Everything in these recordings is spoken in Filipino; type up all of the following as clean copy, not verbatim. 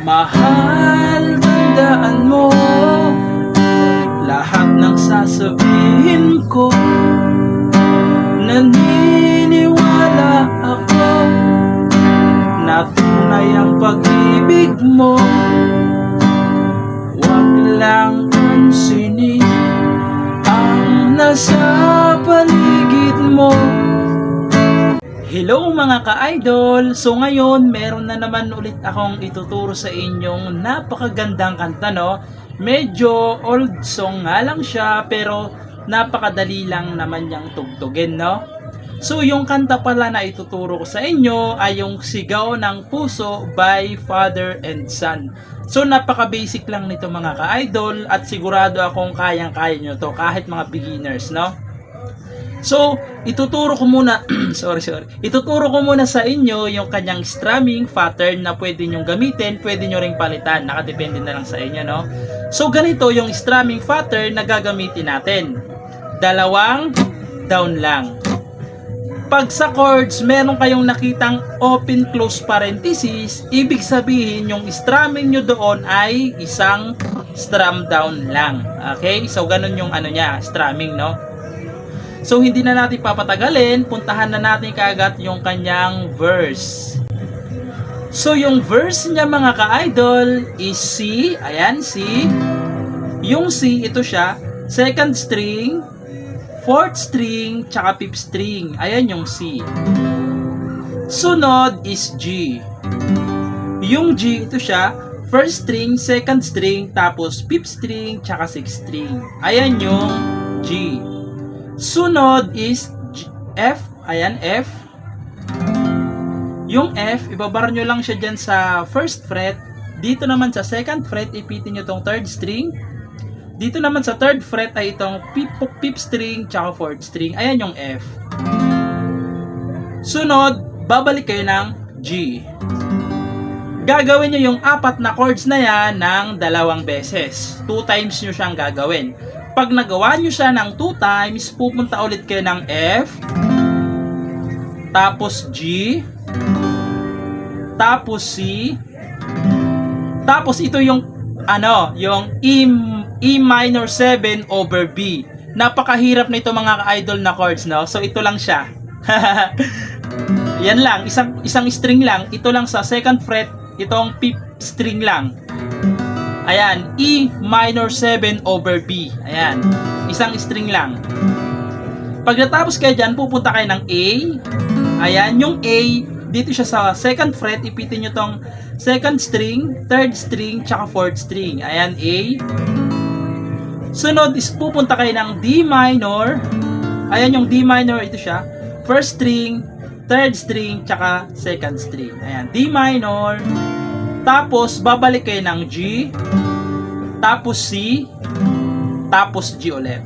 Mahal, tandaan mo lahat ng sasabihin ko. Naniniwala ako na tunay ang pag-ibig mo. Huwag lang pansinin ang nasa paligid mo. Hello mga ka-idol! So ngayon, meron na naman ulit akong ituturo sa inyong napakagandang kanta, no? Medyo old song nga lang siya, pero napakadali lang naman niyang tugtugin, no? So yung kanta pala na ituturo ko sa inyo ay yung Sigaw ng Puso by Father and Son. So napaka-basic lang nito mga ka-idol at sigurado akong kayang-kaya nyo to kahit mga beginners, no? So, ituturo ko muna Ituturo ko muna sa inyo yung kanyang strumming pattern na pwede nyo gamitin, pwede nyo ring palitan, nakadepende na lang sa inyo, no? So, ganito yung strumming pattern na gagamitin natin. Dalawang down lang. Pag sa chords, meron kayong nakitang open close parenthesis, ibig sabihin yung strumming nyo doon ay isang strum down lang. Okay? So, ganun yung strumming, no? So, hindi na natin papatagalin, puntahan na natin kaagad yung kanyang verse. So, yung verse niya mga ka-idol is C. Ayan, C. Yung C, ito siya, second string, fourth string, tsaka fifth string. Ayan yung C. Sunod is G. Yung G, ito siya, first string, second string, tapos fifth string, tsaka sixth string. Ayan yung G. Sunod is F. Ayan, F. Yung F, ibabar nyo lang siya dyan sa first fret. Dito naman sa second fret, ipitin nyo tong third string. Dito naman sa third fret ay itong fifth string tsaka fourth string. Ayan yung F. Sunod, babalik kayo ng G. Gagawin nyo yung apat na chords na yan ng dalawang beses. 2 times nyo siyang gagawin. Pag nagawa nyo siya ng 2 times, pupunta ulit kayo ng F, tapos G, tapos C, tapos ito yung yung E minor 7 over B. Napakahirap nito mga ka-idol na chords, no? So ito lang siya. Yan lang, isang string lang. Ito lang sa second fret, itong fifth string lang. Ayan, E minor 7 over B. Ayan, isang string lang. Pag natapos kayo dyan, pupunta kayo ng A. Ayan, yung A, dito siya sa second fret, ipitin nyo tong second string, third string, tsaka fourth string. Ayan, A. Sunod is pupunta kayo ng D minor. Ayan yung D minor, ito siya. First string, third string, tsaka second string. Ayan, D minor. Tapos, babalik kayo ng G, tapos C, tapos G ulit.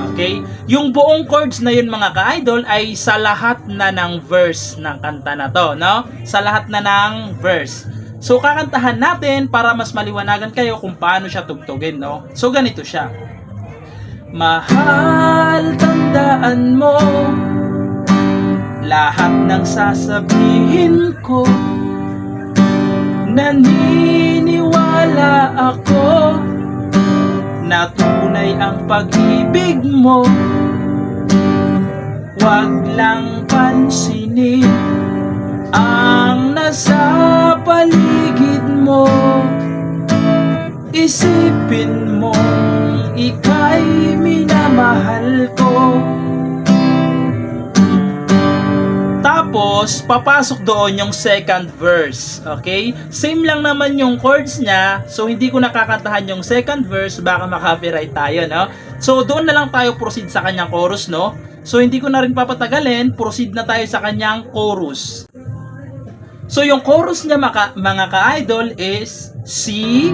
Okay? Yung buong chords na yun mga ka-idol ay sa lahat na ng verse ng kanta na to, no? Sa lahat na ng verse. So, kakantahan natin para mas maliwanagan kayo kung paano siya tugtugin, no? So, ganito siya. Mahal, tandaan mo lahat ng sasabihin ko. Naniniwala ako na tunay ang pag-ibig mo. Huwag lang pansinin ang nasa paligid mo. Isipin mo ika'y minamahal ko. Tapos, papasok doon yung second verse. Okay? Same lang naman yung chords niya. So, hindi ko nakakantahan yung second verse. Baka maka-copyright tayo, no? So, doon na lang tayo proceed sa kanyang chorus, no? So, hindi ko na rin papatagalin. Proceed na tayo sa kanyang chorus. So, yung chorus niya, mga ka-idol, is C,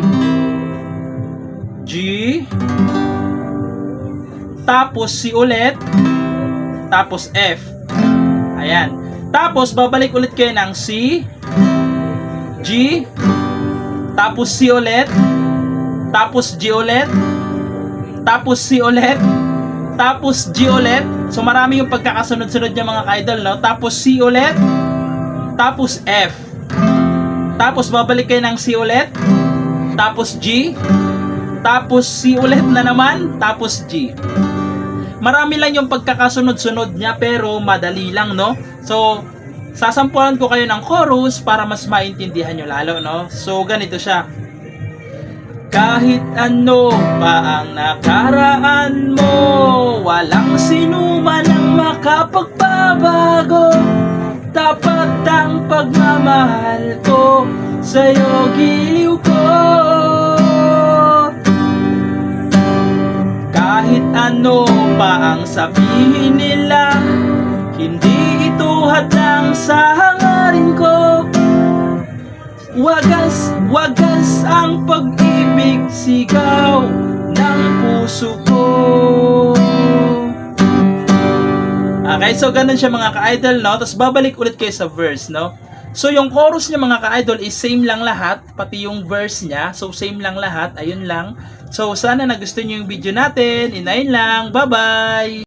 G, tapos C ulit, tapos F. Ayan. Tapos, babalik ulit kayo ng C, G, tapos C ulit, tapos G ulit, tapos C ulit, tapos G ulit. So, marami yung pagkakasunod-sunod niya mga ka-idol, no? Tapos C ulit, tapos F. tapos babalik kayo ng C ulit, tapos G, tapos C ulit na naman, tapos G. Marami lang yung pagkakasunod-sunod niya pero madali lang, no? So, sasampulan ko kayo ng chorus para mas maintindihan nyo lalo, no? So, ganito siya. Kahit ano pa ang nakaraan mo, walang sinuman ang makapagbabago. Tapat ang pagmamahal ko, sa'yo giliw ko. Kahit ano pa ang sabihin nila, hindi ito hadlang sa hangarin ko. Wagas ang pag-ibig, sigaw ng puso ko. Okay, so ganun siya mga ka-idol, no? Tapos babalik ulit kayo sa verse, no? So yung chorus niya mga ka-idol is same lang lahat, pati yung verse niya. So same lang lahat, ayun lang. So sana nagustuhan niyo yung video natin. Inayin lang. Bye-bye!